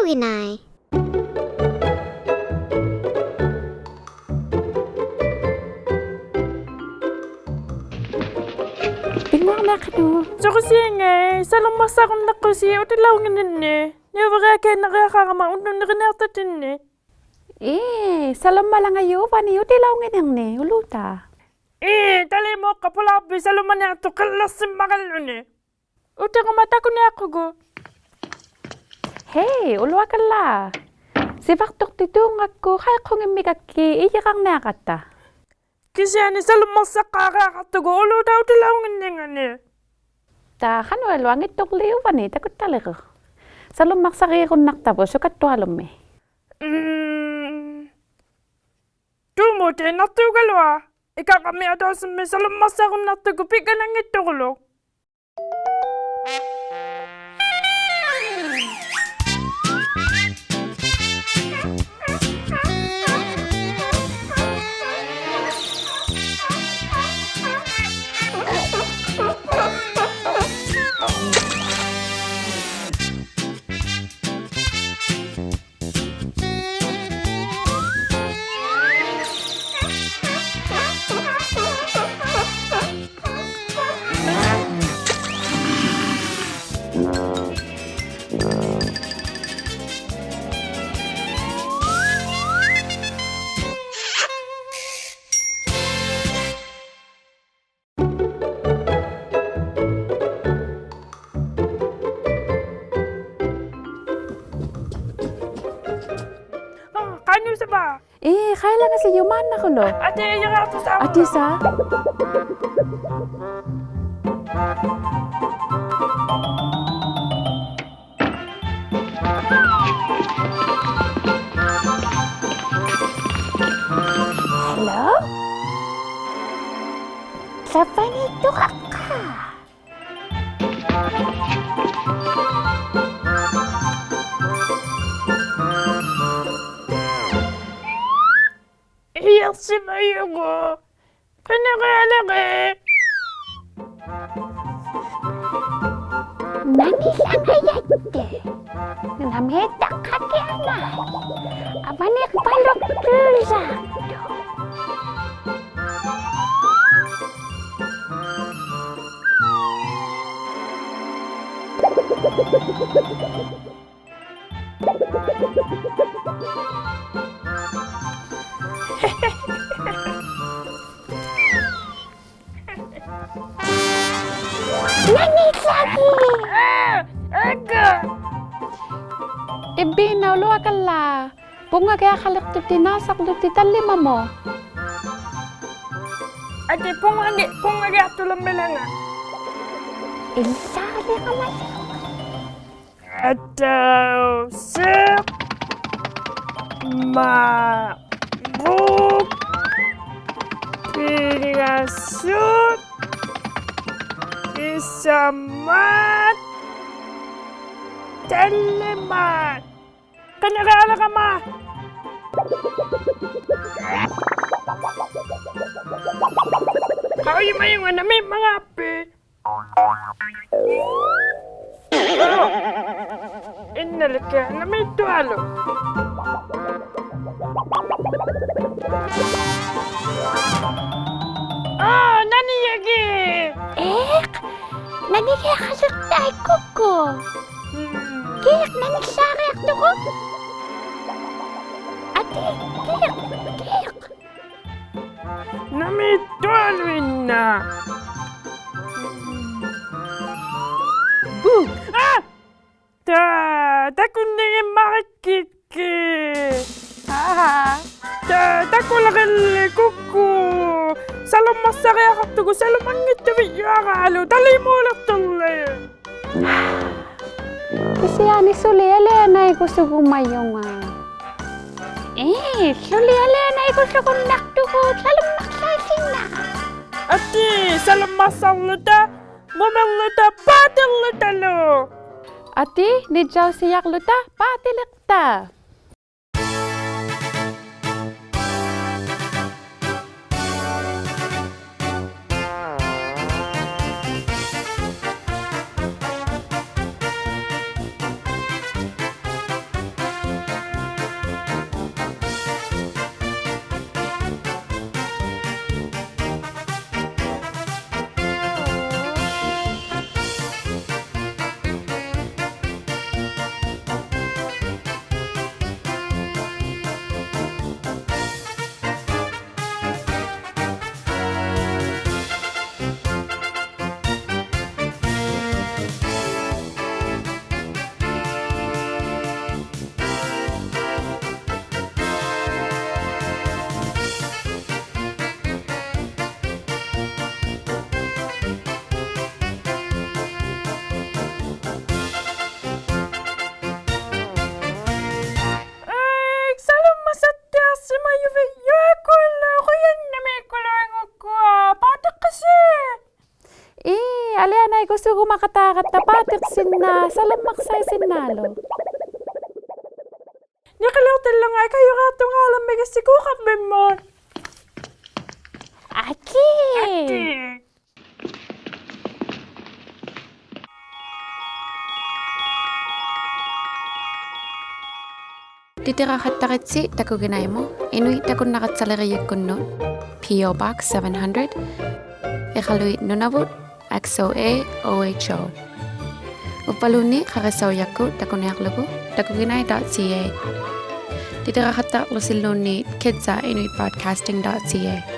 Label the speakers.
Speaker 1: takuginai.
Speaker 2: Bingung na ka no.
Speaker 3: Tsaka siya nga salang masakon na ko siya utilaw nga nini. Niya kaya nakakama unong nakinata din
Speaker 2: Salam malang ayo pani utilaw nga nang ne uluta.
Speaker 3: Tali mo kapulabi saluman niya ito kalasim makalo ni. Uta ko mata ko niya ako go.
Speaker 2: Hey, ulwa ka la. Si baktok titong ako kaya kong imikaki iyakang nakata.
Speaker 3: Kasi ani salum masakaka katugo ulo daw utilaw nga ni.
Speaker 2: Ta kanwa luangit tok liw pani takot talaga. Salum maksaki ko naktapo sukat tualom me.
Speaker 3: Tumo te natugalwa. Ika kami ada semi salum masakon natugo pika nang ito kulo. Kanyo sa ba?
Speaker 2: Kaya lang kasi yuman na ko lo.
Speaker 3: Ate, yung ato sa
Speaker 2: Ati sa? Hello? Siapa itu kakak?
Speaker 3: Yes, mayo ko. Kanaka.
Speaker 1: Nani sangayatte. Namheta kakiana. Abanik balok tulsa. Nani lagi.
Speaker 3: Aga.
Speaker 2: Ibina ulo akala. Bunga kaya kalak tu tinasak tu titalima mo.
Speaker 3: Ate, pungagi ato lang belanga.
Speaker 1: Ilsari ka mas.
Speaker 3: Atau sep mabuk pingasut isamat telemat kanya ka ma kau yung mayungan na may mga api. Innalika na may tuwalo. Nani yagi?
Speaker 1: Nani kaya kasagtay ko. Kiyak nani sarak to ko. Ate, kiyak.
Speaker 3: Na may tuwalo na.
Speaker 2: Boo!
Speaker 3: takuginai makikiki. Takulakal kuku. Salam masari akatugo salam angit yara dali mo tuloy.
Speaker 2: Kasi ani suliale anay gusto gumayong
Speaker 1: Suliale na gusto ko naktuko. Salam maksasin na.
Speaker 3: Ati salam masaluta. Mumaluta pataluta lo.
Speaker 2: Ati, ni jaw siyak luta, patilikta. alianay gusto ko makatakat tapatik sinna salamaksay sinnalo.
Speaker 3: Nikalautin lang ay kayo ratong alam may kasi kukap mo.
Speaker 2: Aki! Titirahattaritsi takuginai mo, inuit takun nakatsalariyakunno, P.O. Box 700, ᖁᕕஅᓱᓐनिᖅ, ᖁᕕഅᓱᓐनिᖅ. Upaluni karasawyakku takunerlugu, takuginai.ca. Titirahattarusilluunni kidsa inuitbroadcasting.ca.